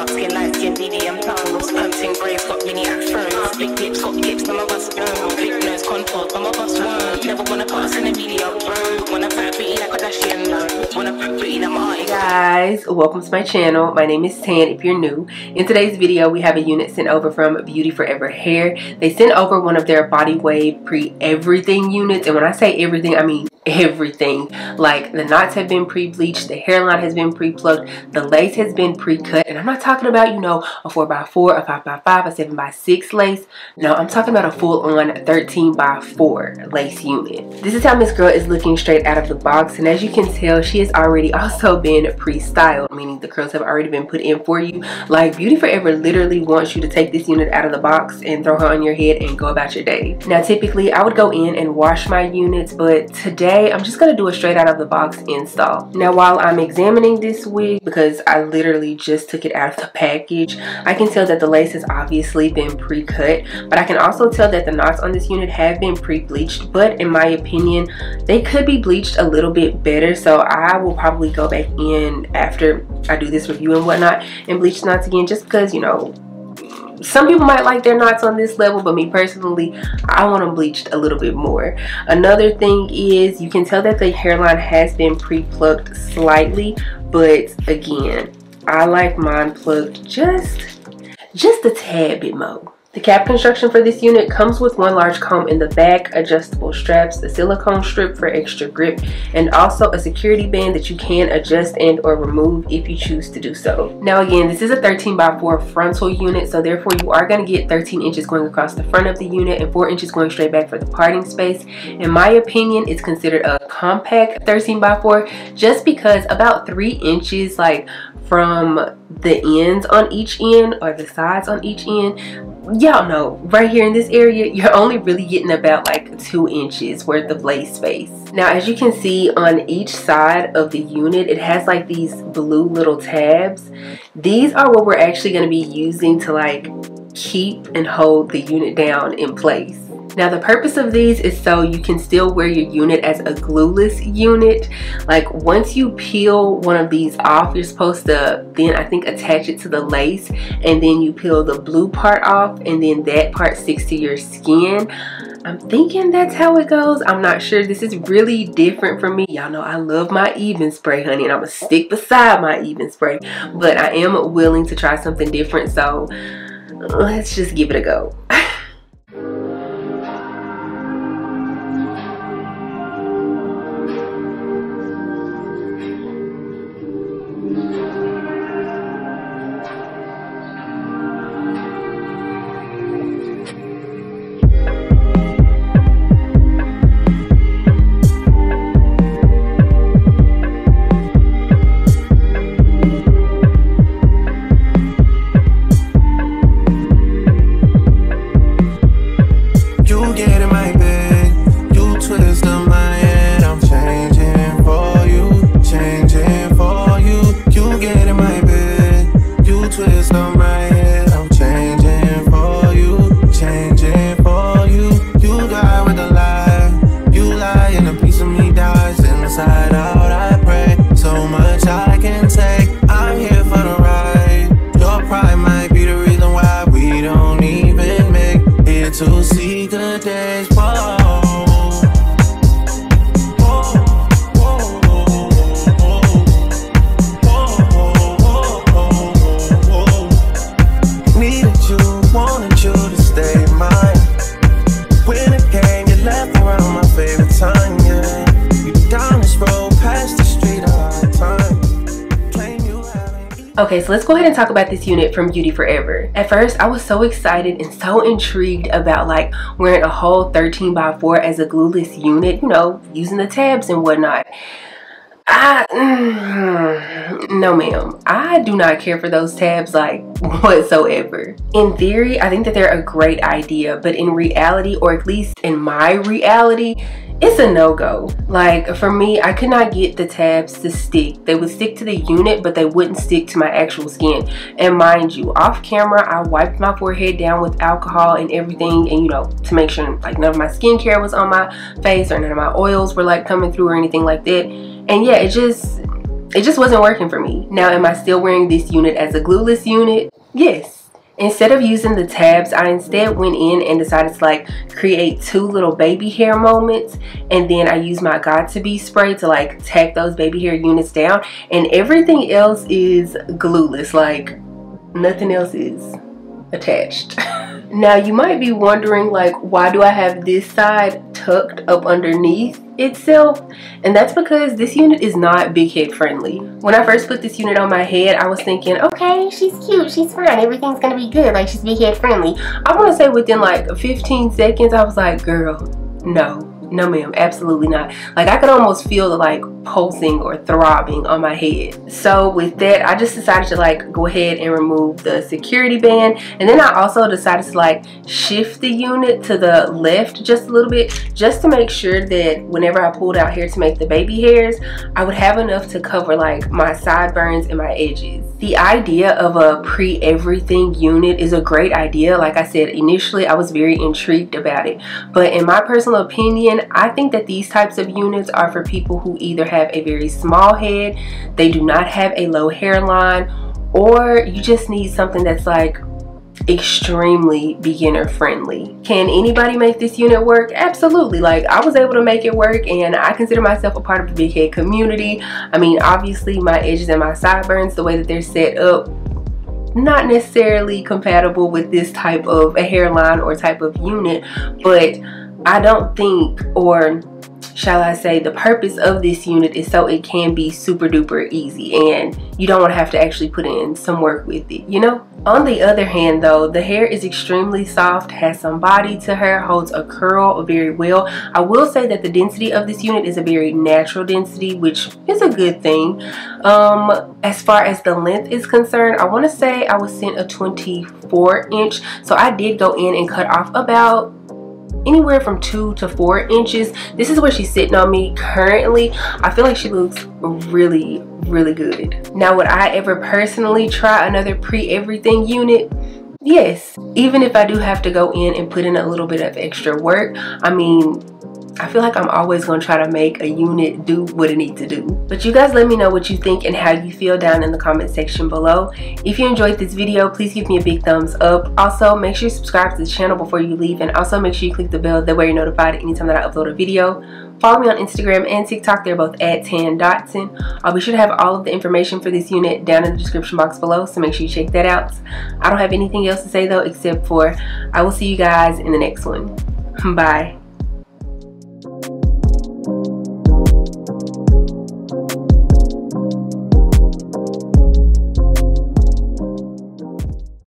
dark skin, light skin, medium tones. Pumping braids, got mini afros. Big lips, got tips, some of us know. Big nose, contour, some of us won't. Never wanna pass in a media road. Wanna fight pretty like a Kardashian, no. Wanna put pretty like my guys, welcome to my channel. My name is Tan if you're new. In today's video, we have a unit sent over from Beauty Forever Hair. They sent over one of their body wave pre-everything units, and when I say everything, I mean everything. Like, the knots have been pre-bleached, the hairline has been pre-plucked, the lace has been pre-cut, and I'm not talking about, you know, a 4x4, a 5x5, a 7x6 lace. No, I'm talking about a full-on 13x4 lace unit. This is how Miss Girl is looking straight out of the box, and as you can tell, she has already also been pre-styled, meaning the curls have already been put in for you. Like, Beauty Forever literally wants you to take this unit out of the box and throw her on your head and go about your day. Now, typically, I would go in and wash my units, but today I'm just gonna do a straight out of the box install. Now, while I'm examining this wig, because I literally just took it out of the package, I can tell that the lace has obviously been pre-cut, but I can also tell that the knots on this unit have been pre-bleached, but in my opinion, they could be bleached a little bit better, so I will probably go back in after I do this review and whatnot and bleach the knots again, just because, you know, some people might like their knots on this level, but me personally, I want them bleached a little bit more. Another thing is, you can tell that the hairline has been pre-plucked slightly, but again, I like mine plucked just a tad bit more. The cap construction for this unit comes with one large comb in the back, adjustable straps, a silicone strip for extra grip, and also a security band that you can adjust and or remove if you choose to do so. Now again, this is a 13x4 frontal unit, so therefore you are going to get 13 inches going across the front of the unit and 4 inches going straight back for the parting space. In my opinion, it's considered a compact 13x4 just because about 3 inches, like from the ends on each end or the sides on each end, y'all know right here in this area you're only really getting about like 2 inches worth of lace space. Now, as you can see on each side of the unit, it has like these blue little tabs. These are what we're actually going to be using to like keep and hold the unit down in place. Now, the purpose of these is so you can still wear your unit as a glueless unit. Like, once you peel one of these off, you're supposed to then, I think, attach it to the lace, and then you peel the blue part off, and then that part sticks to your skin. I'm thinking that's how it goes. I'm not sure. This is really different for me. Y'all know I love my even spray, honey, and I'm gonna stick beside my even spray, but I am willing to try something different, so let's just give it a go. Okay, so let's go ahead and talk about this unit from Beauty Forever. At first, I was so excited and so intrigued about like wearing a whole 13x4 as a glueless unit, you know, using the tabs and whatnot. No ma'am, I do not care for those tabs like whatsoever. In theory, I think that they're a great idea, but in reality, or at least in my reality, it's a no-go. Like, for me, I could not get the tabs to stick. They would stick to the unit, but they wouldn't stick to my actual skin. And mind you, off camera, I wiped my forehead down with alcohol and everything, and you know, to make sure like none of my skincare was on my face or none of my oils were like coming through or anything like that. And yeah, it just it just wasn't working for me. Now, am I still wearing this unit as a glueless unit? Yes. Instead of using the tabs, I instead went in and decided to like create 2 little baby hair moments, and then I used my Got To Be spray to like tack those baby hair units down, and everything else is glueless, like nothing else is attached. Now you might be wondering, like, why do I have this side tucked up underneath itself? And that's because this unit is not big head friendly. When I first put this unit on my head, I was thinking, okay, she's cute, she's fine, everything's gonna be good, like she's big head friendly. I want to say within like 15 seconds I was like, girl, no ma'am, absolutely not. Like I could almost feel the like pulsing or throbbing on my head. So with that, I just decided to like go ahead and remove the security band, and then I also decided to like shift the unit to the left just a little bit, just to make sure that whenever I pulled out hair to make the baby hairs, I would have enough to cover like my sideburns and my edges. The idea of a pre-everything unit is a great idea. Like I said, initially I was very intrigued about it, but in my personal opinion, I think that these types of units are for people who either have a very small head, they do not have a low hairline, or you just need something that's like extremely beginner friendly. Can anybody make this unit work? Absolutely. Like I was able to make it work, and I consider myself a part of the big head community. I mean, obviously my edges and my sideburns, the way that they're set up, not necessarily compatible with this type of a hairline or type of unit, but I don't think, or shall I say, the purpose of this unit is so it can be super duper easy and you don't want to have to actually put in some work with it, you know? On the other hand though, the hair is extremely soft, has some body to her, holds a curl very well. I will say that the density of this unit is a very natural density, which is a good thing. As far as the length is concerned, I want to say I was sent a 24 inch, so I did go in and cut off about anywhere from 2 to 4 inches. This is where she's sitting on me currently. I feel like she looks really good. Now, would I ever personally try another pre-everything unit? Yes, even if I do have to go in and put in a little bit of extra work. I mean, I feel like I'm always going to try to make a unit do what it needs to do. But you guys let me know what you think and how you feel down in the comment section below. If you enjoyed this video, please give me a big thumbs up. Also, make sure you subscribe to the channel before you leave, and also make sure you click the bell, that way you're notified anytime that I upload a video. Follow me on Instagram and TikTok. They're both at @tan_Dotson. I'll be sure to have all of the information for this unit down in the description box below, so make sure you check that out. I don't have anything else to say though, except for I will see you guys in the next one. Bye.